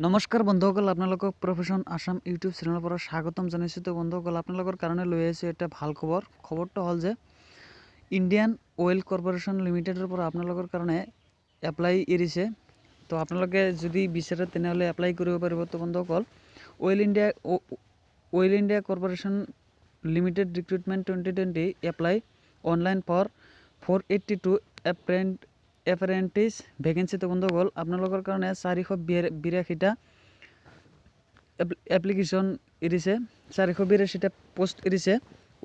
নমস্কাৰ বন্ধুসকল, আপোনালোকক প্ৰফেশ্যন আসাম ইউটিউব চেনেলৰ পৰা স্বাগতম জনাইছোঁ। তো বন্ধুসকল, আপোনালোকৰ কাৰণে লৈ আহিছোঁ এটা ভাল খবৰটো হ'ল যে ইণ্ডিয়ান অইল কৰ্পোৰেশ্যন লিমিটেডৰ পৰা আপোনালোকৰ কাৰণে এপ্লাই এৰিছে। তো আপোনালোকে যদি বিচাৰে তেনেহ'লে এপ্লাই কৰিব পাৰিব। তো বন্ধুসকল, oil India corporation limited recruitment 2020 apply online for 482 apprentice vacancy. তো বন্ধুসকল, আপোনালোকৰ কাৰণে 482টা এপ্লিকেশ্যন এৰিছে, 482টা পোষ্ট এৰিছে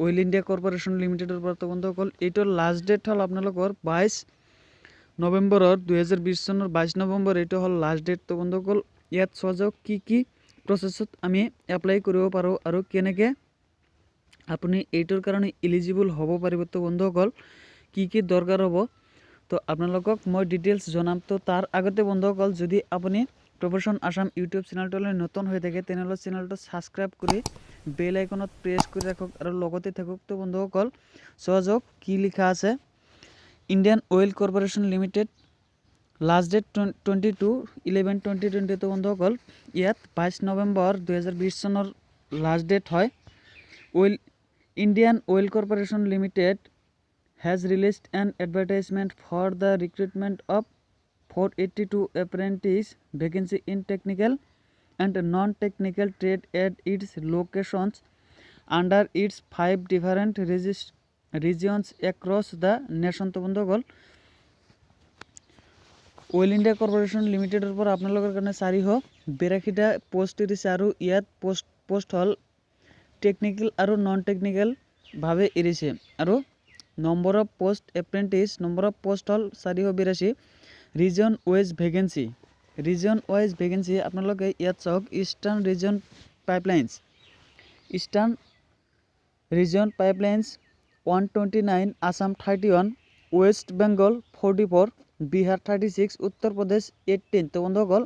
অইল ইণ্ডিয়া কৰ্পোৰেশ্যন লিমিটেডৰ পৰা। তো বন্ধুসকল, এইটোৰ লাষ্ট ডেট হ'ল আপোনালোকৰ 22 নৱেম্বৰৰ 2020 চনৰ 22 নৱেম্বৰ এইটো হ'ল লাষ্ট ডেট। তো বন্ধুসকল, ইয়াত চোৱা যাওক কি প্ৰচেছত আমি এপ্লাই কৰিব পাৰোঁ আৰু কেনেকৈ আপুনি এইটোৰ কাৰণে এলিজিবল হ'ব পাৰিব। তো বন্ধুসকল, কি দৰকাৰ হ'ব তো আপোনালোকক মই ডিটেইলছ জনাম। তো তাৰ আগতে বন্ধুসকল, যদি আপুনি প্ৰফেশ্যন আসাম ইউটিউব চেনেলটোলৈ নতুন হৈ থাকে তেনেহ'লে চেনেলটো ছাবস্ক্ৰাইব কৰি বেল আইকনত প্ৰেছ কৰি ৰাখক আৰু লগতে থাকক। তো বন্ধুসকল, চোৱা যাওক কি লিখা আছে। Indian oil corporation limited last date 22/11/2020। তো বন্ধুসকল, ইয়াত 22 নৱেম্বৰ 2020 চনৰ লাষ্ট ডেট হয়। Indian oil corporation limited has released an advertisement for the recruitment of 482 apprentice vacancy in technical and non-technical trade at its locations under its 5 different regions across the nation। তো বন্ধুসকল, oil India corporation লিমিটেডৰ পৰা আপোনালোকৰ কাৰণে 482টা post এৰিছে আৰু ইয়াত post হ'ল টেকনিকেল আৰু নন টেকনিকেলভাৱে এৰিছে। আৰু number of post apprentice number of post হ'ল 482। ৰিজন ৱাইজ ভেকেঞ্চি আপোনালোকে ইয়াত চাওক। Eastern region pipelines 129, Assam 31, west Bengal 44, Bihar 36, Uttar প্ৰদেশ 18। তো বন্ধুসকল,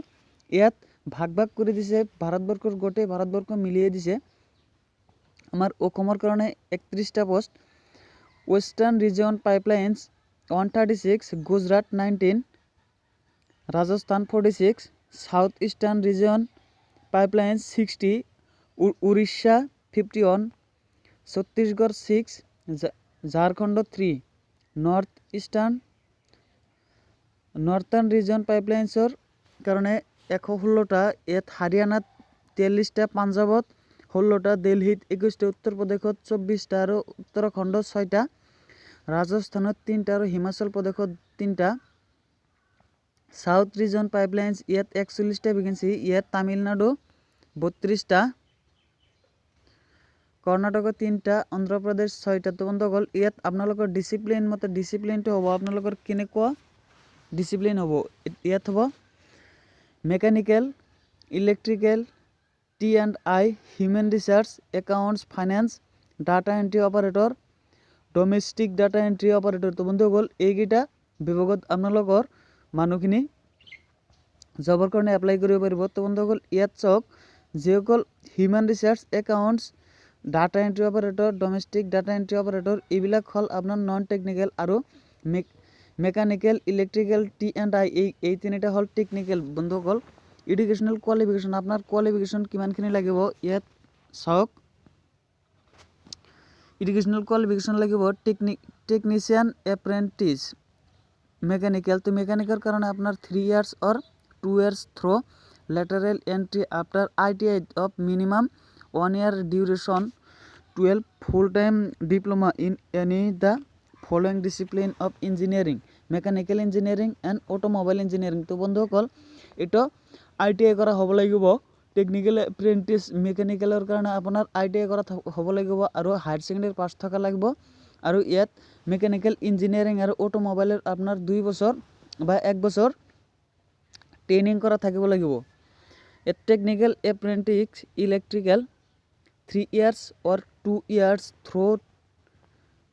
ইয়াত ভাগ কৰি দিছে ভাৰতবৰ্ষৰ গোটেই ভাৰতবৰ্ষ মিলিয়ে দিছে। আমাৰ অসমৰ কাৰণে 31টা post. Western Region Pipelines 136, Gujarat 19, Rajasthan 46, South Eastern Region Pipelines 60, Orissa 51, Chhattisgarh 6, Jharkhand 3, Northern Region Pipelines কাৰণে 116টা, ইয়াত হাৰিয়ানাত 43টা, পাঞ্জাবত 16টা, দিল্লীত 21টা, উত্তৰ প্ৰদেশত 24টা আৰু উত্তৰাখণ্ড 6টা, ৰাজস্থানত 3টা আৰু হিমাচল প্ৰদেশত 3টা। সাউথ ৰিজন পাইপলাইন্স ইয়াত 41টা ভেকেঞ্চি, ইয়াত তামিলনাডু 32টা, কৰ্ণাটকত 3টা, অন্ধ্ৰপ্ৰদেশ 6টা। তো বন্ধুসকল, ইয়াত আপোনালোকৰ ডিচিপ্লিনটো হ'ব আপোনালোকৰ কেনেকুৱা ডিচিপ্লিন হ'ব। ইয়াত হ'ব mechanical, electrical, T&I, human research, accounts, finance, data entry operator, domestic data entry operator. তো বন্ধুসকল, এইকেইটা বিভাগত আপোনালোকৰ মানুহখিনি জবৰ কাৰণে এপ্লাই কৰিব পাৰিব। তো বন্ধুসকল, ইয়াত চাওক, যিসকল human research, accounts, data entry operator, domestic data entry operator, এইবিলাক হ'ল আপোনাৰ নন টেকনিকেল, আৰু মেকানিকেল, ইলেক্ট্ৰিকেল, T&I এই তিনিটা হ'ল টেকনিকেল। বন্ধুসকল, এডুকেশ্যনেল কোৱালিফিকেশ্যন আপোনাৰ কোৱালিফিকেশ্যন কিমানখিনি লাগিব ইয়াত চাওক। এডুকেশ্যনেল কোৱালিফিকেশ্যন লাগিব টেকনিচিয়ান এপ্ৰেণ্টিছ মেকানিকেল। তো মেকানিকৰ কাৰণে আপোনাৰ 3 years or 2 years through lateral entry after ITI of minimum 1 year duration 12 full time diploma in any the following discipline of engineering, mechanical engineering and automobile engineering. তো বন্ধুসকল, এইটো ITI কৰা হ'ব লাগিব। টেকনিকেল এপ্ৰেণ্টিছ মেকানিকেলৰ কাৰণে আপোনাৰ ITI কৰা হ'ব লাগিব আৰু হায়াৰ ছেকেণ্ডেৰী পাছ থকা লাগিব। আৰু ইয়াত মেকানিকেল ইঞ্জিনিয়াৰিং আৰু অটোমোবাইলৰ আপোনাৰ 2 বছৰ বা 1 বছৰ ট্ৰেইনিং কৰা থাকিব লাগিব। Technical apprentice electrical 3 years or 2 years through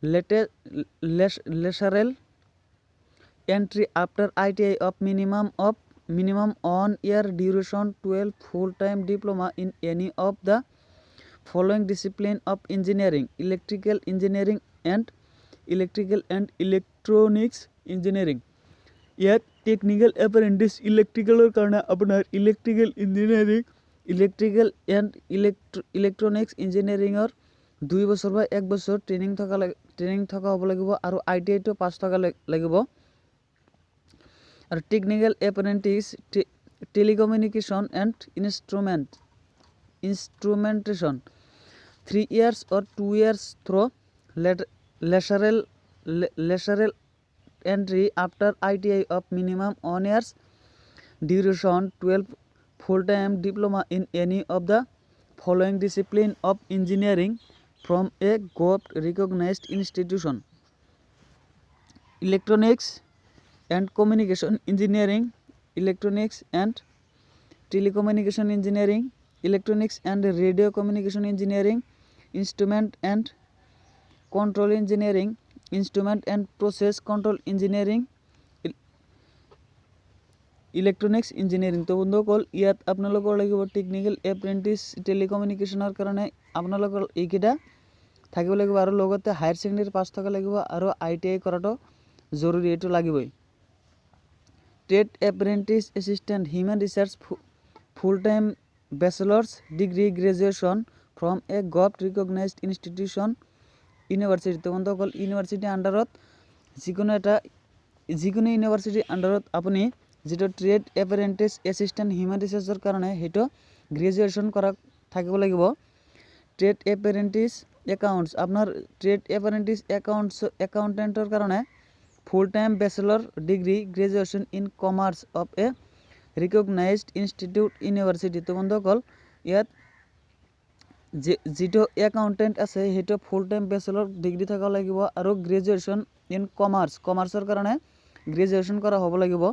lateral entry after ITI of minimum 1 year duration 12 full time diploma in any of the following discipline of engineering, electrical and electronics engineering, ইয়াত technical apprentice ইলেক্ট্ৰিকেলৰ কাৰণে আপোনাৰ electrical engineering electrical and electronics ইঞ্জিনিয়াৰিঙৰ 2 বছৰ বা 1 বছৰ training থকা হ'ব লাগিব আৰু ITI টো পাছ থকা লাগিব আৰু technical apprentice telecommunication and instrumentation 3 years or 2 years through lateral entry after ITI of minimum 1 years duration 12 full-time diploma in any of the following discipline of engineering from a government recognized institution: electronics and communication engineering, electronics and telecommunication engineering, electronics and radio communication engineering, instrument and control engineering, instrument and process control engineering, electronics engineering. তো বন্ধুসকল ইয়াত আপোনালোকৰ লাগিব technical apprentice টেলিকমিউনিকেশ্যনৰ কাৰণে আপোনালোকৰ এইকেইটা থাকিব লাগিব আৰু লগতে হায়াৰ ছেকেণ্ডেৰী পাছ থকা লাগিব আৰু ITI কৰাটো জৰুৰী, এইটো লাগিবই। Trade apprentice assistant human resource full time bachelors degree graduation from a government recognised institution university. তো বন্ধুসকল ইউনিভাৰ্চিটিৰ আণ্ডাৰত যিকোনো ইউনিভাৰ্চিটিৰ আণ্ডাৰত আপুনি যেটো ট্ৰেড এপ্ৰেণ্টিছ এছিষ্টেণ্ট হিউমেন ৰিচাৰ্চৰ কাৰণে সেইটো গ্ৰেজুৱেশ্যন কৰা থাকিব লাগিব। ট্ৰেড এপ্ৰেণ্টিছ একাউণ্টছ আপোনাৰ ট্ৰেড এপ্ৰেণ্টিছ একাউণ্টেণ্টৰ কাৰণে full time bachelor degree graduation in commerce of a recognised institute university. তো বন্ধুসকল ইয়াত যেটো একাউণ্টেণ্ট আছে সেইটো ফুল টাইম বেচেলৰ ডিগ্ৰী থকা লাগিব আৰু গ্ৰেজুৱেশ্যন ইন কমাৰ্চৰ কাৰণে গ্ৰেজুৱেশ্যন কৰা হ'ব লাগিব।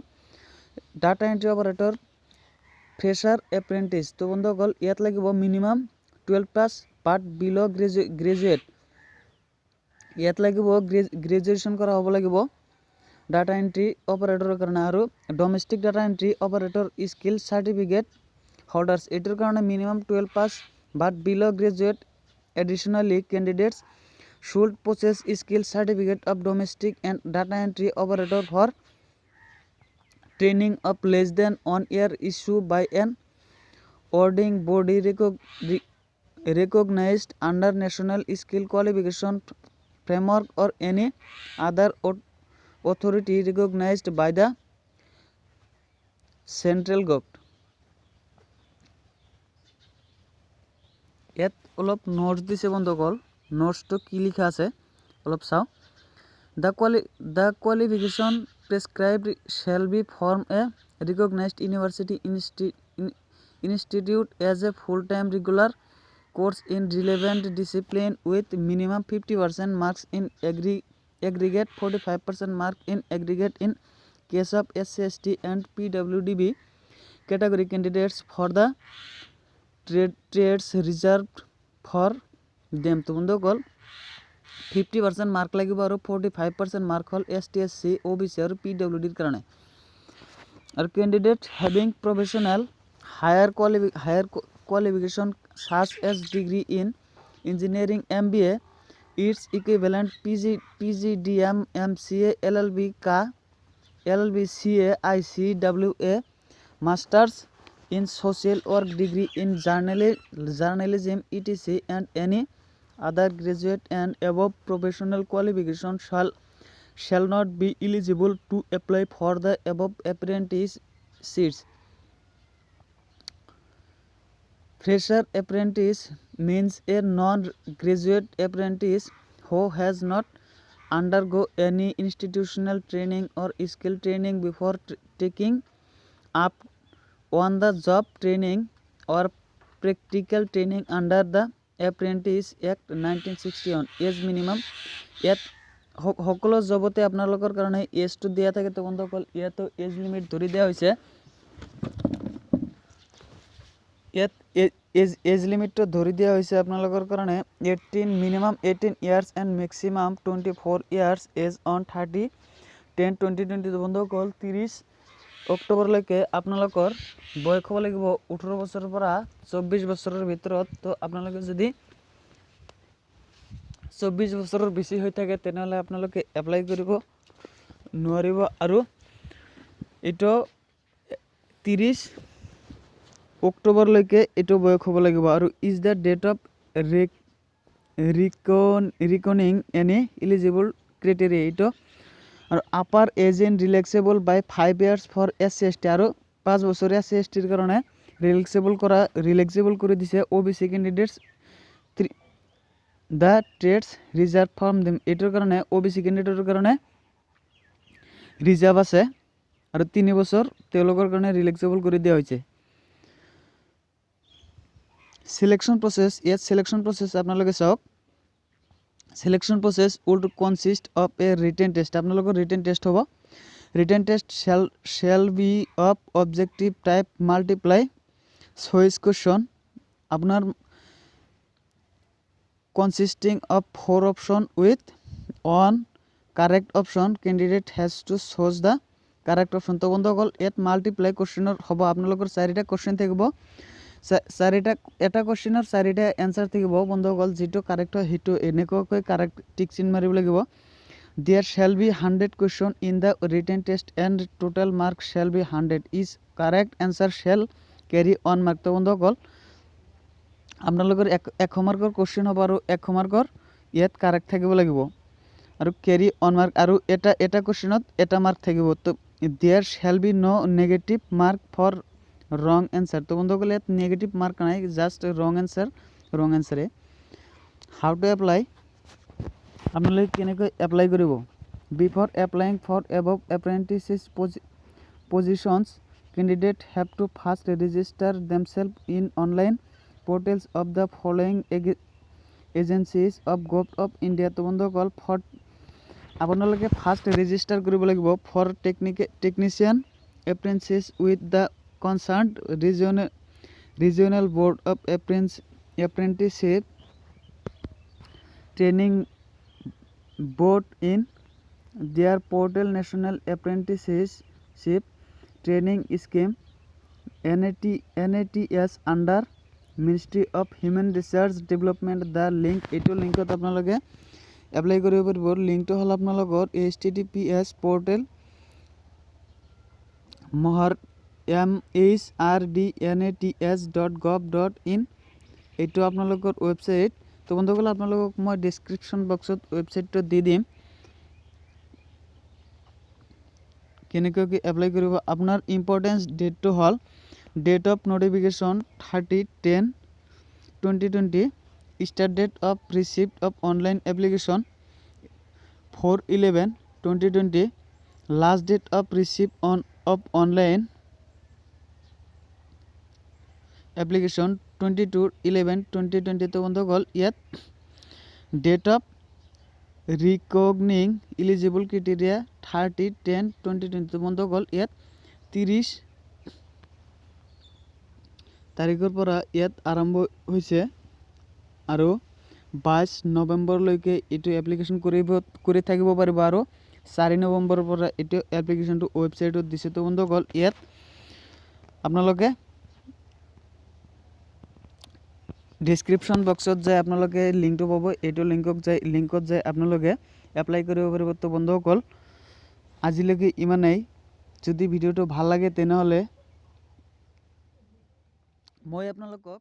Data entry operator fresher apprentice. তো বন্ধুসকল ইয়াত লাগিব minimum 12 pass but below' graduate, ইয়াত লাগিব গ্ৰেজুৱেশ্যন কৰা হ'ব লাগিব ডাটা এন্ট্ৰি অপাৰেটৰৰ কাৰণে। আৰু domestic data entry operator skill certificate holders এইটোৰ কাৰণে minimum 12 pass but below' graduate. Additionally candidates should possess skill certificate of domestic and data entry operator for training of less than 1 year issued by an awarding body recognized under national skill qualification framework or any other authority recognized by the central government। ইয়াত অলপ notes দিছে বন্ধুসকল, নোটসটো কি লিখা আছে অলপ চাও। The qualification prescribed shall be from a recognized university institute as a full-time regular course in relevant discipline with minimum 50% marks in aggregate, 45% mark in aggregate in case of SC/ST and PWDB category candidates for the trades reserved for them। তো বন্ধুসকল 50% mark লাগিব আৰু 45% mark হ'ল ST/SC OBC আৰু PWDৰ কাৰণে। আৰু candidate having professional higher qualification such as degree in engineering MBA its equivalent PGDM MCA LLB का LLB CA ICWA masters in social work degree in journalism etc and any other graduate and above professional qualification shall not be eligible to apply for the above apprentice seats। Fresher apprentice means a non-graduate apprentice who has not undergo any institutional training or skill training before taking up on the job training or practical training under the Apprentice Act 1961। Age minimum ইয়াত সকলো জবতে আপোনালোকৰ কাৰণে এজটো দিয়া থাকে। তো বন্ধুসকল ইয়াতো as limit ধৰি দিয়া হৈছে, ইয়াত এজ লিমিটটো ধৰি দিয়া হৈছে আপোনালোকৰ কাৰণে 18 minimum 18 years and maximum 24 years age on 30/10/2020। বন্ধুসকল 30 অক্টোবৰলৈকে আপোনালোকৰ বয়স হ'ব লাগিব 18 বছৰৰ পৰা 24 বছৰৰ ভিতৰত। তো আপোনালোকে যদি 24 বছৰৰ বেছি হৈ থাকে তেনেহ'লে আপোনালোকে এপ্লাই কৰিব নোৱাৰিব। আৰু এইটো 30 অক্টোবৰলৈকে এইটো বয়স হ'ব লাগিব আৰু is the date of reckoning any eligible criteria এইটো আৰু upper age in relaxable by 5 years for SC/ST আৰু 5 বছৰীয়া SC/STৰ কাৰণে ৰিলেক্সেবল কৰি দিছে OBC candidates the trades reserve from them এইটোৰ কাৰণে OBC কেণ্ডিডেটৰ কাৰণে ৰিজাৰ্ভ আছে আৰু 3 বছৰ তেওঁলোকৰ কাৰণে ৰিলেক্সেবল কৰি দিয়া হৈছে। সিলেকশন প্ৰসেস ইয়াত সিলেকশন প্ৰসেস আপোনালোকে চাওক selection process would consist of a written test আপোনালোকৰ ৰিটেন টেস্ট হ'ব written test shall be of objective type multiply choice question আপোনাৰ consisting of 4 option with 1 correct option candidate has to choose the correct option তো বন্ধুসকল ইয়াত multiply কোশ্চেনৰ হ'ব আপোনালোকৰ 4টা question থাকিব 4টা এটা কোশ্চেনৰ 4টা এনসাৰ থাকিব বন্ধুসকল যেটো কাৰেক্ট হয় হেতু এনেকৈ কাৰেক্ট টিক চিন মাৰিব লাগিব there shall be 100 question in the written test and total mark shall be 100 is correct answer shall carry 1 mark তো বন্ধুসকল আপোনালোকৰ 100 মাৰ্কৰ কোশ্চেন হ'ব আৰু 100 মাৰ্কৰ ইয়াত কাৰেক্ট থাকিব লাগিব আৰু ক্যাৰি 1 মাৰ্ক আৰু এটা কোশ্চেনত এটা মাৰ্ক থাকিব তো there shall be no negative mark for wrong answer তো বন্ধুসকল ইয়াত নেগেটিভ মার্ক নাই জাস্ট রং আনসারে হাউ টু এপ্লাই আপোনালোকে কেনেকৈ এপ্লাই কৰিব before applying for above apprentices positions candidate have to first register themselves in online portals of the following agencies of Government of India তো বন্ধুসকল for আপোনালোকে first register কৰিব লাগিব for technician apprentice with the concerned regional board of apprenticeship training board in their portal national apprenticeship training scheme NATS under Ministry of Human Resource Development the link এইটো লিংকত আপোনালোকে apply কৰিব পাৰিব লিংকটো হল আপোনালোকৰ https portal mhrdnats.gov.in এইটো আপোনালোকৰ website তো বন্ধুসকল আপোনালোকক মই ডেসক্ৰিপশন বক্সত ওয়েবসাইটটো দি দিম কেনেকৈ কি এপ্লাই কৰিব আপোনাৰ ইম্পৰ্টেন্স ডেটটো হল date of notification 30/10/2020 start date of receipt of online application 4/11/2020 last date of receipt of online application 22/11/2020 তো বন্ধুসকল ইয়াত date of recognition eligible criteria 30/10/2020 তো বন্ধুসকল ইয়াত 30 তাৰিখৰ পৰা ইয়াত আৰম্ভ হৈছে আৰু 22 নৱেম্বৰ লৈকে এটো এপ্লিকেশন কৰি থাকিব পাৰিব আৰু 4 নৱেম্বৰৰ পৰা এটো এপ্লিকেশনটো ওয়েবসাইটত দিছে তো বন্ধুসকল ইয়াত আপোনালোকে ডেসক্ৰিপশন বক্সত যায় আপোনালোকে লিংকটো পাব এটো লিংকত যায় আপোনালোকে এপ্লাই কৰিব পাৰিব তো বন্ধুসকল আজিলৈকে ইমানেই যদি ভিডিওটো ভাল লাগে তেনেহলে মই আপোনালোকক